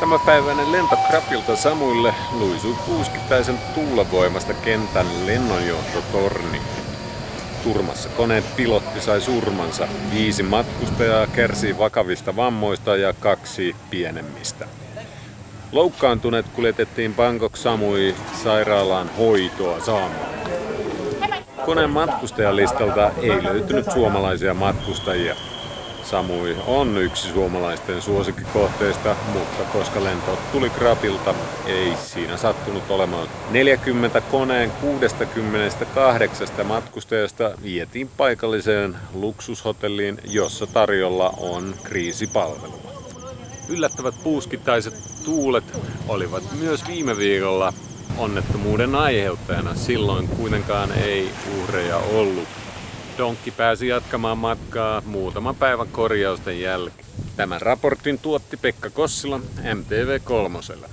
Tämänpäiväinen lento Krapilta Samuille luisui puuskittaisen tuulenvoimasta kentän lennonjohtotorni. Turmassa koneen pilotti sai surmansa. 5 matkustajaa kärsii vakavista vammoista ja 2 pienemmistä. Loukkaantuneet kuljetettiin Bangkok Samui sairaalaan hoitoa saamaan. Koneen matkustajalistalta ei löytynyt suomalaisia matkustajia. Samui on yksi suomalaisten suosikkikohteista, mutta koska lento tuli Krapilta, ei siinä sattunut olemaan. 40 koneen 68 matkustajasta vietiin paikalliseen luksushotelliin, jossa tarjolla on kriisipalvelua. Yllättävät puuskittaiset tuulet olivat myös viime viikolla onnettomuuden aiheuttajana. Silloin kuitenkaan ei uhreja ollut. Donkki pääsi jatkamaan matkaa muutaman päivän korjausten jälkeen. Tämän raportin tuotti Pekka Kossila MTV3.